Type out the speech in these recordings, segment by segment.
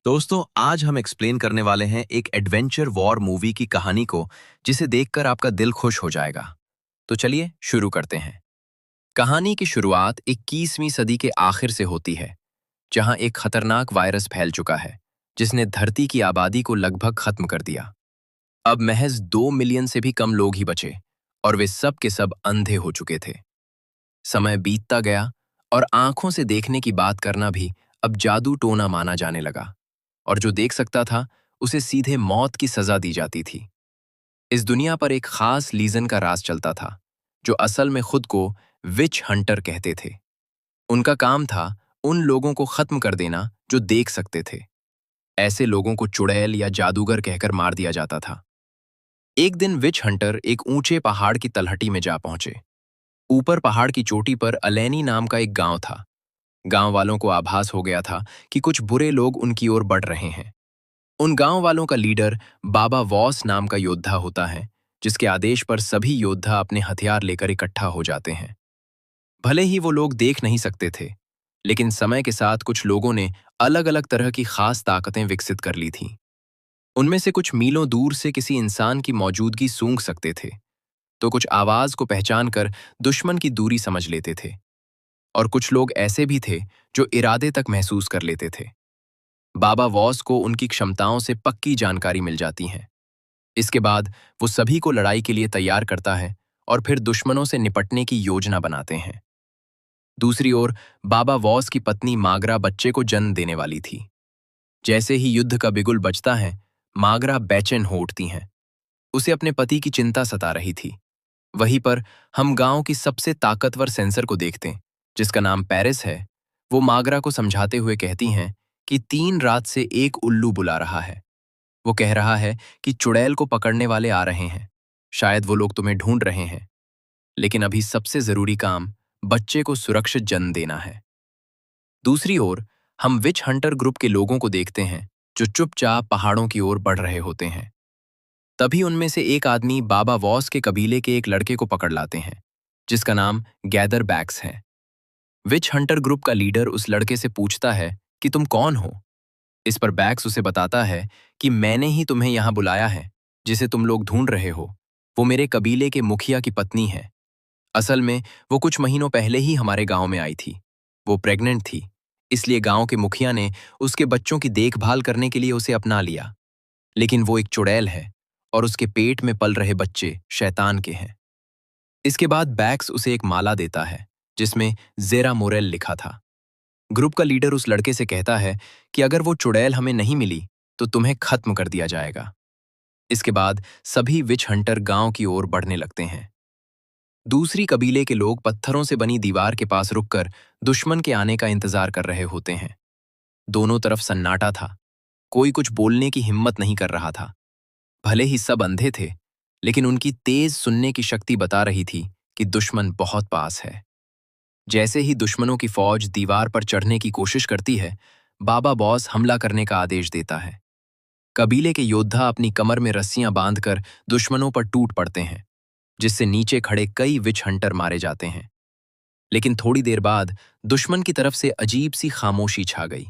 दोस्तों, आज हम एक्सप्लेन करने वाले हैं एक एडवेंचर वॉर मूवी की कहानी को जिसे देखकर आपका दिल खुश हो जाएगा। तो चलिए शुरू करते हैं। कहानी की शुरुआत 21वीं सदी के आखिर से होती है, जहां एक खतरनाक वायरस फैल चुका है जिसने धरती की आबादी को लगभग खत्म कर दिया। अब महज 2 मिलियन से भी कम लोग ही बचे और वे सब के सब अंधे हो चुके थे। समय बीतता गया और आंखों से देखने की बात करना भी अब जादू टोना माना जाने लगा, और जो देख सकता था उसे सीधे मौत की सजा दी जाती थी। इस दुनिया पर एक खास लीजन का राज चलता था, जो असल में खुद को विच हंटर कहते थे। उनका काम था उन लोगों को खत्म कर देना जो देख सकते थे। ऐसे लोगों को चुड़ैल या जादूगर कहकर मार दिया जाता था। एक दिन विच हंटर एक ऊंचे पहाड़ की तलहटी में जा पहुंचे। ऊपर पहाड़ की चोटी पर अलैनी नाम का एक गांव था। गांव वालों को आभास हो गया था कि कुछ बुरे लोग उनकी ओर बढ़ रहे हैं। उन गांव वालों का लीडर बाबा वॉस नाम का योद्धा होता है, जिसके आदेश पर सभी योद्धा अपने हथियार लेकर इकट्ठा हो जाते हैं। भले ही वो लोग देख नहीं सकते थे, लेकिन समय के साथ कुछ लोगों ने अलग अलग तरह की खास ताकतें विकसित कर ली थीं। उनमें से कुछ मीलों दूर से किसी इंसान की मौजूदगी सूंघ सकते थे, तो कुछ आवाज को पहचान कर दुश्मन की दूरी समझ लेते थे, और कुछ लोग ऐसे भी थे जो इरादे तक महसूस कर लेते थे। बाबा वॉस को उनकी क्षमताओं से पक्की जानकारी मिल जाती है। इसके बाद वो सभी को लड़ाई के लिए तैयार करता है और फिर दुश्मनों से निपटने की योजना बनाते हैं। दूसरी ओर बाबा वॉस की पत्नी मागरा बच्चे को जन्म देने वाली थी। जैसे ही युद्ध का बिगुल बजता है, मागरा बेचैन हो उठती हैं। उसे अपने पति की चिंता सता रही थी। वहीं पर हम गांव की सबसे ताकतवर सेंसर को देखते हैं, जिसका नाम पेरिस है। वो मागरा को समझाते हुए कहती हैं कि 3 रात से एक उल्लू बुला रहा है। वो कह रहा है कि चुड़ैल को पकड़ने वाले आ रहे हैं। शायद वो लोग तुम्हें ढूंढ रहे हैं, लेकिन अभी सबसे जरूरी काम बच्चे को सुरक्षित जन्म देना है। दूसरी ओर हम विच हंटर ग्रुप के लोगों को देखते हैं, जो चुपचाप पहाड़ों की ओर बढ़ रहे होते हैं। तभी उनमें से एक आदमी बाबा वॉस के कबीले के एक लड़के को पकड़ लाते हैं, जिसका नाम गैदर बैक्स है। विच हंटर ग्रुप का लीडर उस लड़के से पूछता है कि तुम कौन हो। इस पर बैक्स उसे बताता है कि मैंने ही तुम्हें यहां बुलाया है। जिसे तुम लोग ढूंढ रहे हो वो मेरे कबीले के मुखिया की पत्नी है। असल में वो कुछ महीनों पहले ही हमारे गांव में आई थी। वो प्रेग्नेंट थी, इसलिए गांव के मुखिया ने उसके बच्चों की देखभाल करने के लिए उसे अपना लिया। लेकिन वो एक चुड़ैल है और उसके पेट में पल रहे बच्चे शैतान के हैं। इसके बाद बैक्स उसे एक माला देता है, जिसमें जेरा मोरेल लिखा था। ग्रुप का लीडर उस लड़के से कहता है कि अगर वो चुड़ैल हमें नहीं मिली तो तुम्हें खत्म कर दिया जाएगा। इसके बाद सभी विच हंटर गांव की ओर बढ़ने लगते हैं। दूसरी कबीले के लोग पत्थरों से बनी दीवार के पास रुककर दुश्मन के आने का इंतजार कर रहे होते हैं। दोनों तरफ सन्नाटा था। कोई कुछ बोलने की हिम्मत नहीं कर रहा था। भले ही सब अंधे थे, लेकिन उनकी तेज सुनने की शक्ति बता रही थी कि दुश्मन बहुत पास है। जैसे ही दुश्मनों की फौज दीवार पर चढ़ने की कोशिश करती है, बाबा बॉस हमला करने का आदेश देता है। कबीले के योद्धा अपनी कमर में रस्सियां बांधकर दुश्मनों पर टूट पड़ते हैं, जिससे नीचे खड़े कई विच हंटर मारे जाते हैं। लेकिन थोड़ी देर बाद दुश्मन की तरफ से अजीब सी खामोशी छा गई।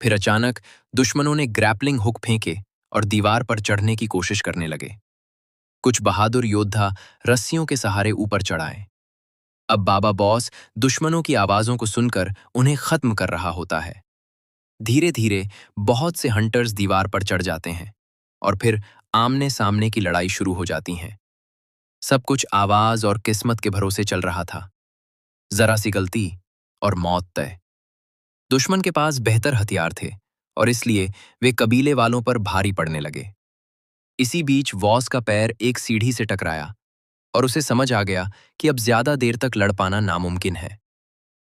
फिर अचानक दुश्मनों ने ग्रैपलिंग हुक फेंके और दीवार पर चढ़ने की कोशिश करने लगे। कुछ बहादुर योद्धा रस्सियों के सहारे ऊपर चढ़ाए। अब बाबा बॉस दुश्मनों की आवाजों को सुनकर उन्हें खत्म कर रहा होता है। धीरे धीरे बहुत से हंटर्स दीवार पर चढ़ जाते हैं और फिर आमने सामने की लड़ाई शुरू हो जाती है। सब कुछ आवाज और किस्मत के भरोसे चल रहा था। जरा सी गलती और मौत तय। दुश्मन के पास बेहतर हथियार थे और इसलिए वे कबीले वालों पर भारी पड़ने लगे। इसी बीच वॉस का पैर एक सीढ़ी से टकराया और उसे समझ आ गया कि अब ज्यादा देर तक लड़ पाना नामुमकिन है।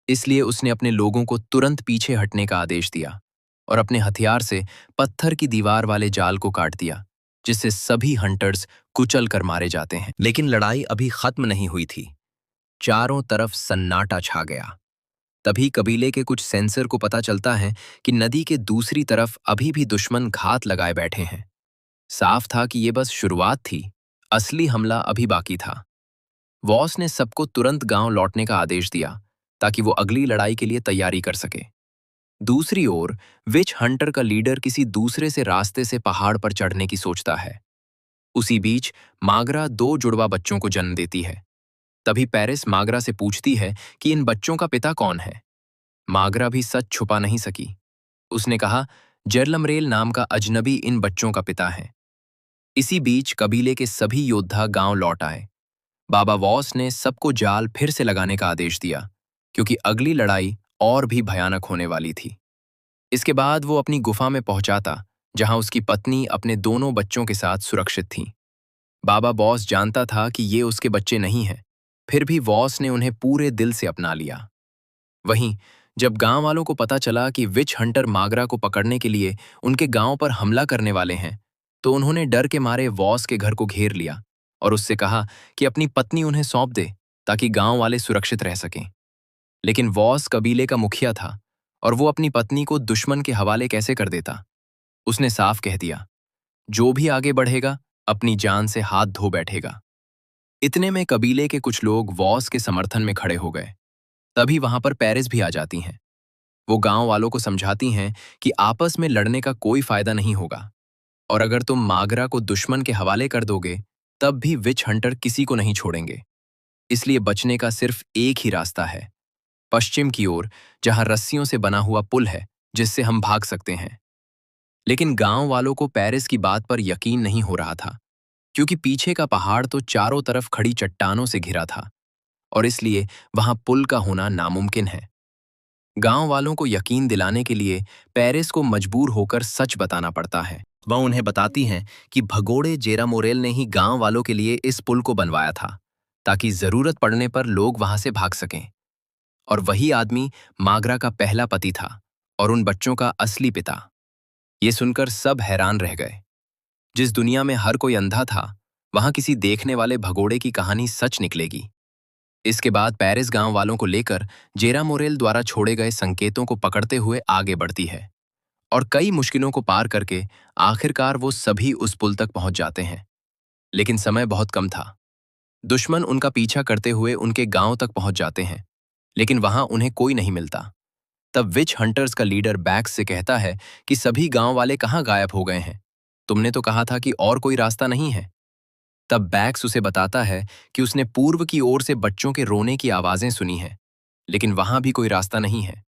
इसलिए उसने अपने लोगों को तुरंत पीछे हटने का आदेश दिया और अपने हथियार से पत्थर की दीवार वाले जाल को काट दिया, जिससे सभी हंटर्स कुचल कर मारे जाते हैं। लेकिन लड़ाई अभी खत्म नहीं हुई थी। चारों तरफ सन्नाटा छा गया। तभी कबीले के कुछ सेंसर को पता चलता है कि नदी के दूसरी तरफ अभी भी दुश्मन घात लगाए बैठे हैं। साफ था कि ये बस शुरुआत थी। असली हमला अभी बाकी था। वॉस ने सबको तुरंत गांव लौटने का आदेश दिया ताकि वो अगली लड़ाई के लिए तैयारी कर सके। दूसरी ओर विच हंटर का लीडर किसी दूसरे से रास्ते से पहाड़ पर चढ़ने की सोचता है। उसी बीच मागरा दो जुड़वा बच्चों को जन्म देती है। तभी पेरिस मागरा से पूछती है कि इन बच्चों का पिता कौन है। मागरा भी सच छुपा नहीं सकी। उसने कहा, जेरलमरेल नाम का अजनबी इन बच्चों का पिता है। इसी बीच कबीले के सभी योद्धा गांव लौट आए। बाबा वॉस ने सबको जाल फिर से लगाने का आदेश दिया, क्योंकि अगली लड़ाई और भी भयानक होने वाली थी। इसके बाद वो अपनी गुफा में पहुंचाता, जहां उसकी पत्नी अपने दोनों बच्चों के साथ सुरक्षित थी। बाबा वॉस जानता था कि ये उसके बच्चे नहीं हैं, फिर भी वॉस ने उन्हें पूरे दिल से अपना लिया। वहीं जब गांव वालों को पता चला कि विच हंटर मागरा को पकड़ने के लिए उनके गांव पर हमला करने वाले हैं, तो उन्होंने डर के मारे वॉस के घर को घेर लिया और उससे कहा कि अपनी पत्नी उन्हें सौंप दे, ताकि गांव वाले सुरक्षित रह सकें। लेकिन वॉस कबीले का मुखिया था और वो अपनी पत्नी को दुश्मन के हवाले कैसे कर देता। उसने साफ कह दिया, जो भी आगे बढ़ेगा अपनी जान से हाथ धो बैठेगा। इतने में कबीले के कुछ लोग वॉस के समर्थन में खड़े हो गए। तभी वहां पर पेरिस भी आ जाती हैं। वो गांव वालों को समझाती हैं कि आपस में लड़ने का कोई फायदा नहीं होगा, और अगर तुम मागरा को दुश्मन के हवाले कर दोगे तब भी विच हंटर किसी को नहीं छोड़ेंगे। इसलिए बचने का सिर्फ एक ही रास्ता है, पश्चिम की ओर, जहां रस्सियों से बना हुआ पुल है जिससे हम भाग सकते हैं। लेकिन गांव वालों को पेरिस की बात पर यकीन नहीं हो रहा था, क्योंकि पीछे का पहाड़ तो चारों तरफ खड़ी चट्टानों से घिरा था और इसलिए वहां पुल का होना नामुमकिन है। गांव वालों को यकीन दिलाने के लिए पेरिस को मजबूर होकर सच बताना पड़ता है। वह उन्हें बताती हैं कि भगोड़े जेरा मोरेल ने ही गांव वालों के लिए इस पुल को बनवाया था, ताकि जरूरत पड़ने पर लोग वहां से भाग सकें। और वही आदमी मागरा का पहला पति था और उन बच्चों का असली पिता। ये सुनकर सब हैरान रह गए। जिस दुनिया में हर कोई अंधा था, वहां किसी देखने वाले भगोड़े की कहानी सच निकलेगी। इसके बाद पेरिस गांव वालों को लेकर जेरा मोरेल द्वारा छोड़े गए संकेतों को पकड़ते हुए आगे बढ़ती है और कई मुश्किलों को पार करके आखिरकार वो सभी उस पुल तक पहुंच जाते हैं। लेकिन समय बहुत कम था। दुश्मन उनका पीछा करते हुए उनके गांव तक पहुंच जाते हैं, लेकिन वहां उन्हें कोई नहीं मिलता। तब विच हंटर्स का लीडर बैक्स से कहता है कि सभी गांव वाले कहाँ गायब हो गए हैं? तुमने तो कहा था कि और कोई रास्ता नहीं है। तब बैक्स उसे बताता है कि उसने पूर्व की ओर से बच्चों के रोने की आवाजें सुनी हैं, लेकिन वहां भी कोई रास्ता नहीं है।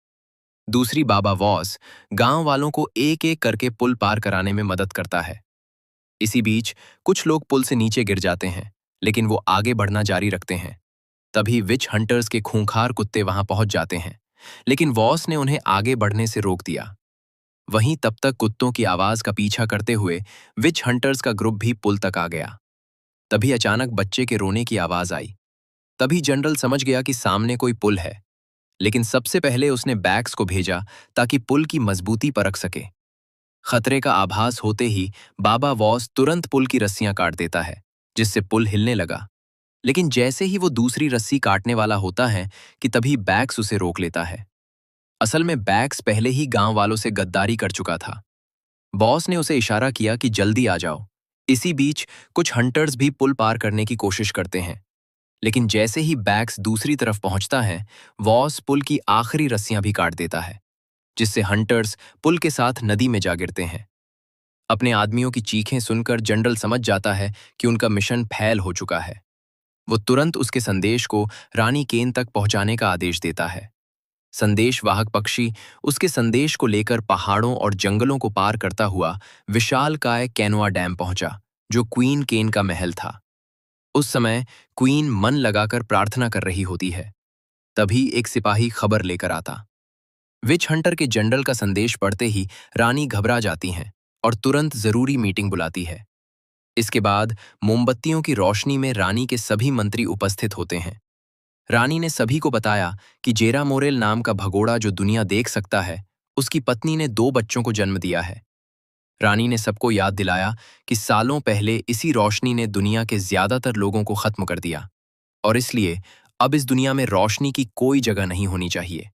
दूसरी बाबा वॉस गांव वालों को एक एक करके पुल पार कराने में मदद करता है। इसी बीच कुछ लोग पुल से नीचे गिर जाते हैं, लेकिन वो आगे बढ़ना जारी रखते हैं। तभी विच हंटर्स के खूंखार कुत्ते वहां पहुंच जाते हैं, लेकिन वॉस ने उन्हें आगे बढ़ने से रोक दिया। वहीं तब तक कुत्तों की आवाज का पीछा करते हुए विच हंटर्स का ग्रुप भी पुल तक आ गया। तभी अचानक बच्चे के रोने की आवाज आई। तभी जनरल समझ गया कि सामने कोई पुल है, लेकिन सबसे पहले उसने बैक्स को भेजा ताकि पुल की मजबूती परख सके। खतरे का आभास होते ही बाबा वॉस तुरंत पुल की रस्सियां काट देता है, जिससे पुल हिलने लगा। लेकिन जैसे ही वो दूसरी रस्सी काटने वाला होता है कि तभी बैक्स उसे रोक लेता है। असल में बैक्स पहले ही गांव वालों से गद्दारी कर चुका था। बॉस ने उसे इशारा किया कि जल्दी आ जाओ। इसी बीच कुछ हंटर्स भी पुल पार करने की कोशिश करते हैं, लेकिन जैसे ही बैक्स दूसरी तरफ पहुंचता है, वॉस पुल की आखिरी रस्सियां भी काट देता है, जिससे हंटर्स पुल के साथ नदी में जा गिरते हैं। अपने आदमियों की चीखें सुनकर जनरल समझ जाता है कि उनका मिशन फैल हो चुका है। वो तुरंत उसके संदेश को रानी केन तक पहुंचाने का आदेश देता है। संदेशवाहक पक्षी उसके संदेश को लेकर पहाड़ों और जंगलों को पार करता हुआ विशालकाय कैनोआ डैम पहुंचा, जो क्वीन केन का महल था। उस समय क्वीन मन लगाकर प्रार्थना कर रही होती है। तभी एक सिपाही खबर लेकर आता। विच हंटर के जनरल का संदेश पढ़ते ही रानी घबरा जाती हैं और तुरंत जरूरी मीटिंग बुलाती है। इसके बाद मोमबत्तियों की रोशनी में रानी के सभी मंत्री उपस्थित होते हैं। रानी ने सभी को बताया कि जेरा मोरेल नाम का भगोड़ा जो दुनिया देख सकता है, उसकी पत्नी ने दो बच्चों को जन्म दिया है। रानी ने सबको याद दिलाया कि सालों पहले इसी रोशनी ने दुनिया के ज्यादातर लोगों को खत्म कर दिया, और इसलिए अब इस दुनिया में रोशनी की कोई जगह नहीं होनी चाहिए।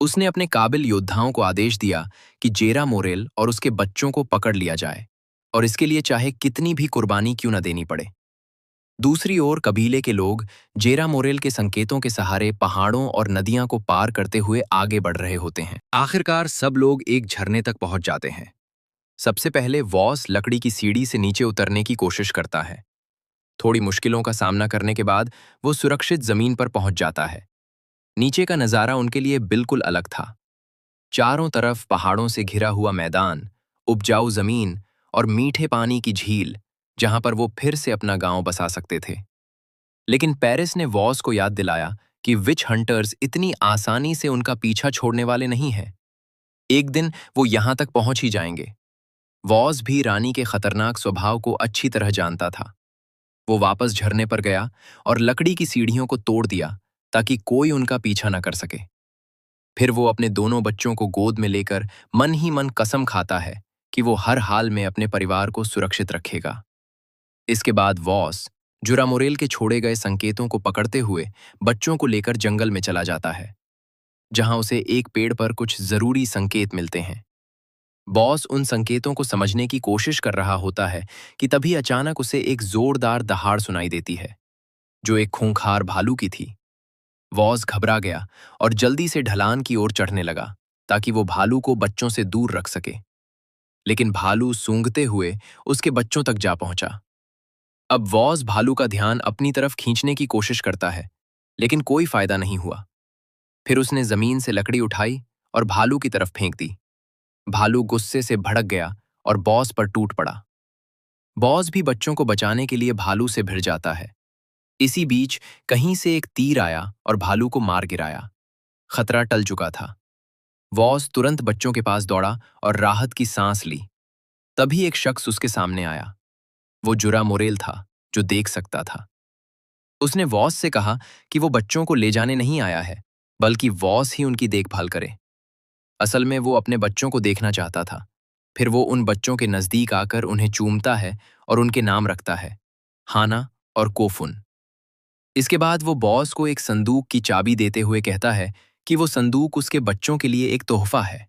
उसने अपने काबिल योद्धाओं को आदेश दिया कि जेरा मोरेल और उसके बच्चों को पकड़ लिया जाए, और इसके लिए चाहे कितनी भी कुर्बानी क्यों न देनी पड़े। दूसरी ओर कबीले के लोग जेरा मोरेल के संकेतों के सहारे पहाड़ों और नदियां को पार करते हुए आगे बढ़ रहे होते हैं। आखिरकार सब लोग एक झरने तक पहुंच जाते हैं। सबसे पहले वॉस लकड़ी की सीढ़ी से नीचे उतरने की कोशिश करता है। थोड़ी मुश्किलों का सामना करने के बाद वो सुरक्षित जमीन पर पहुंच जाता है। नीचे का नजारा उनके लिए बिल्कुल अलग था। चारों तरफ पहाड़ों से घिरा हुआ मैदान, उपजाऊ जमीन और मीठे पानी की झील, जहां पर वो फिर से अपना गांव बसा सकते थे। लेकिन पेरिस ने वॉस को याद दिलाया कि विच हंटर्स इतनी आसानी से उनका पीछा छोड़ने वाले नहीं हैं। एक दिन वो यहां तक पहुंच ही जाएंगे। वॉस भी रानी के खतरनाक स्वभाव को अच्छी तरह जानता था। वो वापस झरने पर गया और लकड़ी की सीढ़ियों को तोड़ दिया ताकि कोई उनका पीछा न कर सके। फिर वो अपने दोनों बच्चों को गोद में लेकर मन ही मन कसम खाता है कि वो हर हाल में अपने परिवार को सुरक्षित रखेगा। इसके बाद वॉस जुरामोरेल के छोड़े गए संकेतों को पकड़ते हुए बच्चों को लेकर जंगल में चला जाता है, जहां उसे एक पेड़ पर कुछ जरूरी संकेत मिलते हैं। बॉस उन संकेतों को समझने की कोशिश कर रहा होता है कि तभी अचानक उसे एक जोरदार दहाड़ सुनाई देती है, जो एक खूंखार भालू की थी। वॉस घबरा गया और जल्दी से ढलान की ओर चढ़ने लगा ताकि वो भालू को बच्चों से दूर रख सके। लेकिन भालू सूंघते हुए उसके बच्चों तक जा पहुंचा। अब वॉस भालू का ध्यान अपनी तरफ खींचने की कोशिश करता है, लेकिन कोई फायदा नहीं हुआ। फिर उसने जमीन से लकड़ी उठाई और भालू की तरफ फेंक दी। भालू गुस्से से भड़क गया और बॉस पर टूट पड़ा। बॉस भी बच्चों को बचाने के लिए भालू से भिड़ जाता है। इसी बीच कहीं से एक तीर आया और भालू को मार गिराया। खतरा टल चुका था। वॉस तुरंत बच्चों के पास दौड़ा और राहत की सांस ली। तभी एक शख्स उसके सामने आया। वो जुरा मोरेल था, जो देख सकता था। उसने वॉस से कहा कि वो बच्चों को ले जाने नहीं आया है, बल्कि वॉस ही उनकी देखभाल करे। असल में वो अपने बच्चों को देखना चाहता था। फिर वो उन बच्चों के नजदीक आकर उन्हें चूमता है और उनके नाम रखता है, हाना और कोफुन। इसके बाद वो बॉस को एक संदूक की चाबी देते हुए कहता है कि वो संदूक उसके बच्चों के लिए एक तोहफा है।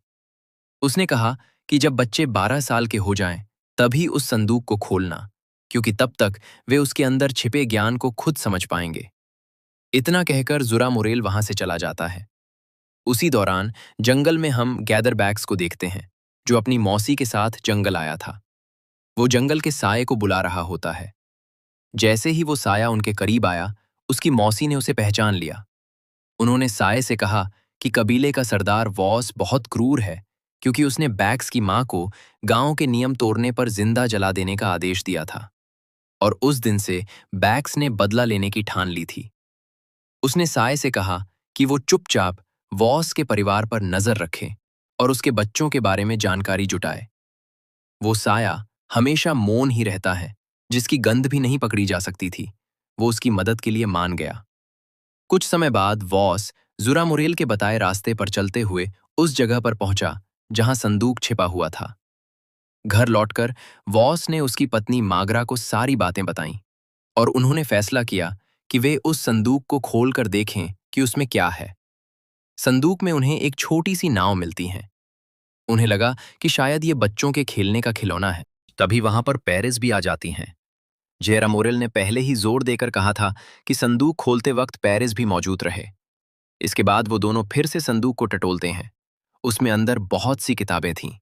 उसने कहा कि जब बच्चे 12 साल के हो जाएं, तभी उस संदूक को खोलना, क्योंकि तब तक वे उसके अंदर छिपे ज्ञान को खुद समझ पाएंगे। इतना कहकर जुरा मोरेल वहां से चला जाता है। उसी दौरान जंगल में हम गैदरबैक्स को देखते हैं, जो अपनी मौसी के साथ जंगल आया था। वो जंगल के साये को बुला रहा होता है। जैसे ही वो साया उनके करीब आया, उसकी मौसी ने उसे पहचान लिया। उन्होंने साये से कहा कि कबीले का सरदार वॉस बहुत क्रूर है, क्योंकि उसने बैक्स की मां को गांव के नियम तोड़ने पर जिंदा जला देने का आदेश दिया था। और उस दिन से बैक्स ने बदला लेने की ठान ली थी। उसने साये से कहा कि वो चुपचाप वॉस के परिवार पर नजर रखे और उसके बच्चों के बारे में जानकारी जुटाए। वो साया हमेशा मौन ही रहता है, जिसकी गंध भी नहीं पकड़ी जा सकती थी। वो उसकी मदद के लिए मान गया। कुछ समय बाद वॉस जुरा मुरेल के बताए रास्ते पर चलते हुए उस जगह पर पहुंचा जहां संदूक छिपा हुआ था। घर लौटकर वॉस ने उसकी पत्नी मागरा को सारी बातें बताईं और उन्होंने फैसला किया कि वे उस संदूक को खोलकर देखें कि उसमें क्या है। संदूक में उन्हें एक छोटी सी नाव मिलती है। उन्हें लगा कि शायद ये बच्चों के खेलने का खिलौना है। तभी वहां पर पेरिस भी आ जाती हैं। जेरा मोरेल ने पहले ही जोर देकर कहा था कि संदूक खोलते वक्त पेरिस भी मौजूद रहे। इसके बाद वो दोनों फिर से संदूक को टटोलते हैं। उसमें अंदर बहुत सी किताबें थीं,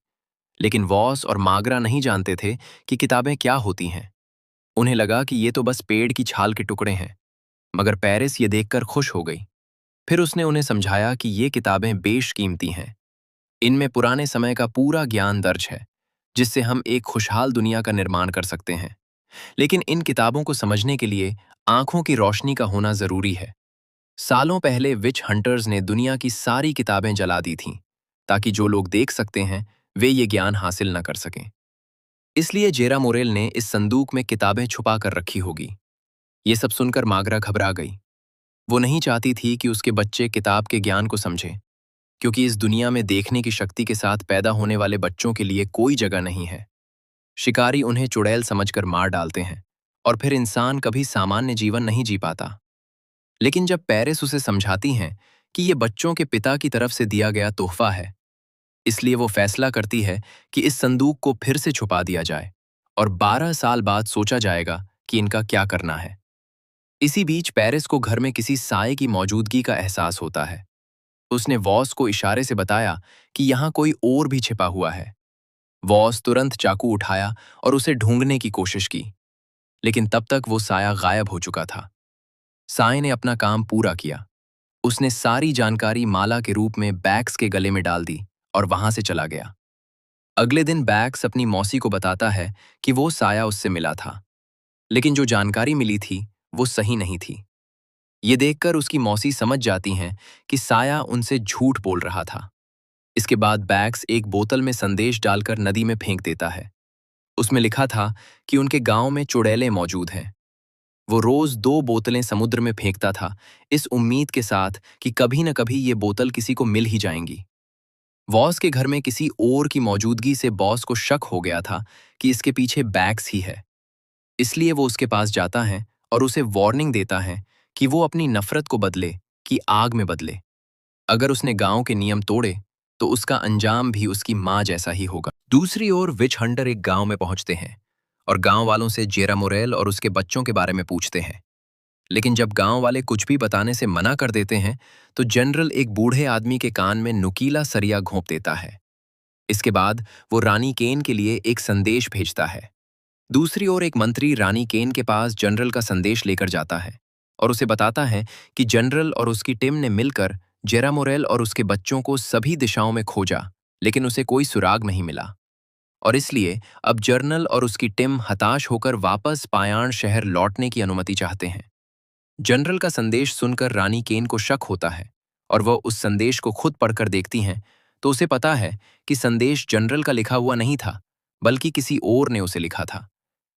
लेकिन वॉस और मागरा नहीं जानते थे कि किताबें क्या होती हैं। उन्हें लगा कि ये तो बस पेड़ की छाल के टुकड़े हैं, मगर पेरिस ये देखकर खुश हो गई। फिर उसने उन्हें समझाया कि ये किताबें बेशकीमती हैं। इनमें पुराने समय का पूरा ज्ञान दर्ज है, जिससे हम एक खुशहाल दुनिया का निर्माण कर सकते हैं। लेकिन इन किताबों को समझने के लिए आंखों की रोशनी का होना जरूरी है। सालों पहले विच हंटर्स ने दुनिया की सारी किताबें जला दी थीं, ताकि जो लोग देख सकते हैं वे ये ज्ञान हासिल न कर सकें। इसलिए जेरा मोरेल ने इस संदूक में किताबें छुपा कर रखी होगी। ये सब सुनकर मागरा घबरा गई। वो नहीं चाहती थी कि उसके बच्चे किताब के ज्ञान को समझें, क्योंकि इस दुनिया में देखने की शक्ति के साथ पैदा होने वाले बच्चों के लिए कोई जगह नहीं है। शिकारी उन्हें चुड़ैल समझकर मार डालते हैं और फिर इंसान कभी सामान्य जीवन नहीं जी पाता। लेकिन जब पेरिस उसे समझाती हैं कि ये बच्चों के पिता की तरफ से दिया गया तोहफा है, इसलिए वो फैसला करती है कि इस संदूक को फिर से छुपा दिया जाए और 12 साल बाद सोचा जाएगा कि इनका क्या करना है। इसी बीच पेरिस को घर में किसी साए की मौजूदगी का एहसास होता है। उसने वॉस को इशारे से बताया कि यहाँ कोई और भी छिपा हुआ है। वॉस तुरंत चाकू उठाया और उसे ढूंढने की कोशिश की, लेकिन तब तक वो साया गायब हो चुका था। साए ने अपना काम पूरा किया। उसने सारी जानकारी माला के रूप में बैक्स के गले में डाल दी और वहां से चला गया। अगले दिन बैक्स अपनी मौसी को बताता है कि वो साया उससे मिला था, लेकिन जो जानकारी मिली थी वो सही नहीं थी। ये देखकर उसकी मौसी समझ जाती हैं कि साया उनसे झूठ बोल रहा था। इसके बाद बैक्स एक बोतल में संदेश डालकर नदी में फेंक देता है। उसमें लिखा था कि उनके गांव में चुड़ैलें मौजूद हैं। वो रोज 2 बोतलें समुद्र में फेंकता था, इस उम्मीद के साथ कि कभी न कभी ये बोतल किसी को मिल ही जाएंगी। वॉस के घर में किसी और की मौजूदगी से बॉस को शक हो गया था कि इसके पीछे बैक्स ही है। इसलिए वो उसके पास जाता है और उसे वार्निंग देता है कि वो अपनी नफरत को बदले कि आग में बदले। अगर उसने गांव के नियम तोड़े तो उसका अंजाम भी उसकी माँ जैसा ही होगा। दूसरी ओर विच हंटर एक गांव में पहुंचते हैं और गांव वालों से जेरा मोरेल और उसके बच्चों के बारे में पूछते हैं। लेकिन जब गांव वाले कुछ भी बताने से मना कर देते हैं तो जनरल एक बूढ़े आदमी के कान में नुकीला सरिया घोंप देता है। इसके बाद वो रानी केन के लिए एक संदेश भेजता है। दूसरी ओर एक मंत्री रानी केन के पास जनरल का संदेश लेकर जाता है और उसे बताता है कि जनरल और उसकी टीम ने मिलकर जेरा मोरेल और उसके बच्चों को सभी दिशाओं में खोजा, लेकिन उसे कोई सुराग नहीं मिला। और इसलिए अब जर्नल और उसकी टीम हताश होकर वापस पायाण शहर लौटने की अनुमति चाहते हैं। जनरल का संदेश सुनकर रानी केन को शक होता है और वह उस संदेश को खुद पढ़कर देखती हैं तो उसे पता है कि संदेश जनरल का लिखा हुआ नहीं था, बल्कि किसी और ने उसे लिखा था,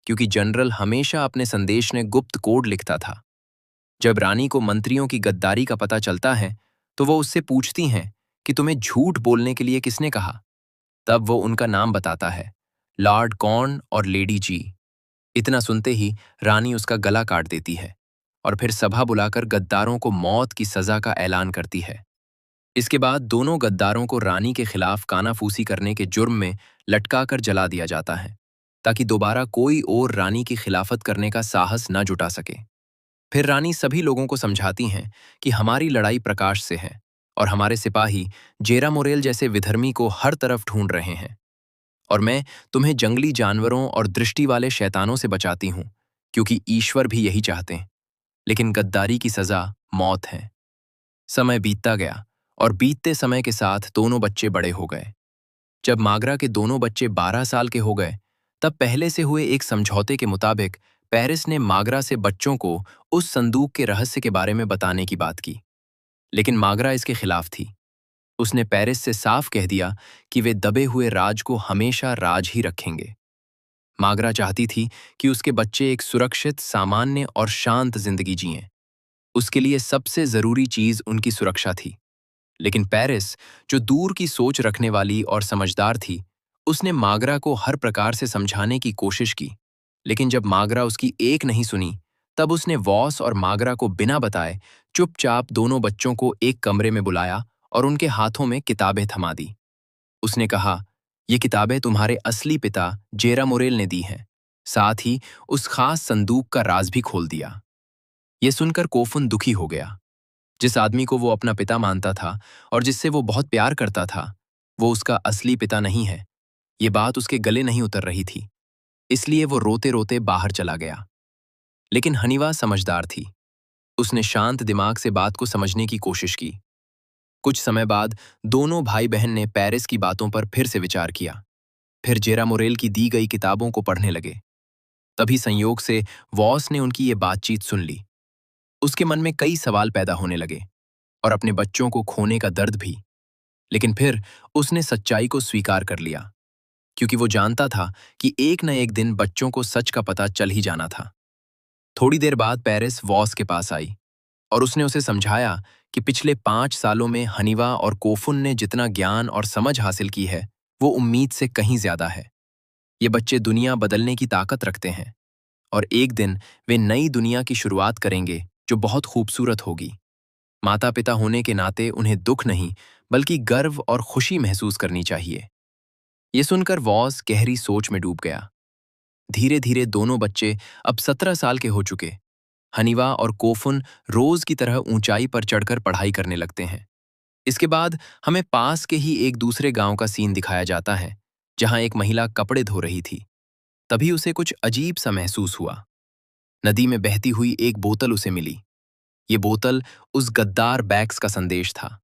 क्योंकि जनरल हमेशा अपने संदेश में गुप्त कोड लिखता था। जब रानी को मंत्रियों की गद्दारी का पता चलता है तो वो उससे पूछती हैं कि तुम्हें झूठ बोलने के लिए किसने कहा। तब वो उनका नाम बताता है, लॉर्ड कॉर्न और लेडी जी। इतना सुनते ही रानी उसका गला काट देती है और फिर सभा बुलाकर गद्दारों को मौत की सजा का ऐलान करती है। इसके बाद दोनों गद्दारों को रानी के खिलाफ कानाफूसी करने के जुर्म में लटकाकर जला दिया जाता है, ताकि दोबारा कोई और रानी की खिलाफत करने का साहस न जुटा सके। फिर रानी सभी लोगों को समझाती हैं कि हमारी लड़ाई प्रकाश से है और हमारे सिपाही जेरा मोरेल जैसे विधर्मी को हर तरफ ढूंढ रहे हैं, और मैं तुम्हें जंगली जानवरों और दृष्टि वाले शैतानों से बचाती हूं, क्योंकि ईश्वर भी यही चाहते हैं। लेकिन गद्दारी की सजा मौत है। समय बीतता गया और बीतते समय के साथ दोनों बच्चे बड़े हो गए। जब मागरा के दोनों बच्चे 12 साल के हो गए, तब पहले से हुए एक समझौते के मुताबिक पेरिस ने मागरा से बच्चों को उस संदूक के रहस्य के बारे में बताने की बात की। लेकिन मागरा इसके खिलाफ थी। उसने पेरिस से साफ कह दिया कि वे दबे हुए राज को हमेशा राज ही रखेंगे। मागरा चाहती थी कि उसके बच्चे एक सुरक्षित, सामान्य और शांत जिंदगी जिएं। उसके लिए सबसे जरूरी चीज उनकी सुरक्षा थी। लेकिन पेरिस, जो दूर की सोच रखने वाली और समझदार थी, उसने मागरा को हर प्रकार से समझाने की कोशिश की। लेकिन जब मागरा उसकी एक नहीं सुनी, तब उसने वॉस और मागरा को बिना बताए चुपचाप दोनों बच्चों को एक कमरे में बुलाया और उनके हाथों में किताबें थमा दी। उसने कहा, ये किताबें तुम्हारे असली पिता जेरा मोरेल ने दी हैं। साथ ही उस खास संदूक का राज भी खोल दिया। ये सुनकर कोफुन दुखी हो गया। जिस आदमी को वो अपना पिता मानता था और जिससे वो बहुत प्यार करता था, वो उसका असली पिता नहीं है। ये बात उसके गले नहीं उतर रही थी। इसलिए वो रोते रोते बाहर चला गया। लेकिन हनीवा समझदार थी। उसने शांत दिमाग से बात को समझने की कोशिश की। कुछ समय बाद दोनों भाई बहन ने पेरिस की बातों पर फिर से विचार किया। फिर जेरा मोरेल की दी गई किताबों को पढ़ने लगे। तभी संयोग से वॉस ने उनकी ये बातचीत सुन ली। उसके मन में कई सवाल पैदा होने लगे और अपने बच्चों को खोने का दर्द भी। लेकिन फिर उसने सच्चाई को स्वीकार कर लिया, क्योंकि वो जानता था कि एक न एक दिन बच्चों को सच का पता चल ही जाना था। थोड़ी देर बाद पेरिस वॉस के पास आई और उसने उसे समझाया कि पिछले 5 सालों में हनीवा और कोफुन ने जितना ज्ञान और समझ हासिल की है, वो उम्मीद से कहीं ज्यादा है। ये बच्चे दुनिया बदलने की ताकत रखते हैं और एक दिन वे नई दुनिया की शुरुआत करेंगे जो बहुत खूबसूरत होगी। माता पिता होने के नाते उन्हें दुख नहीं, बल्कि गर्व और खुशी महसूस करनी चाहिए। ये सुनकर वॉस गहरी सोच में डूब गया। धीरे धीरे दोनों बच्चे अब 17 साल के हो चुके हनीवा और कोफुन रोज की तरह ऊंचाई पर चढ़कर पढ़ाई करने लगते हैं। इसके बाद हमें पास के ही एक दूसरे गांव का सीन दिखाया जाता है, जहां एक महिला कपड़े धो रही थी। तभी उसे कुछ अजीब सा महसूस हुआ। नदी में बहती हुई एक बोतल उसे मिली। ये बोतल उस गद्दार बैक्स का संदेश था।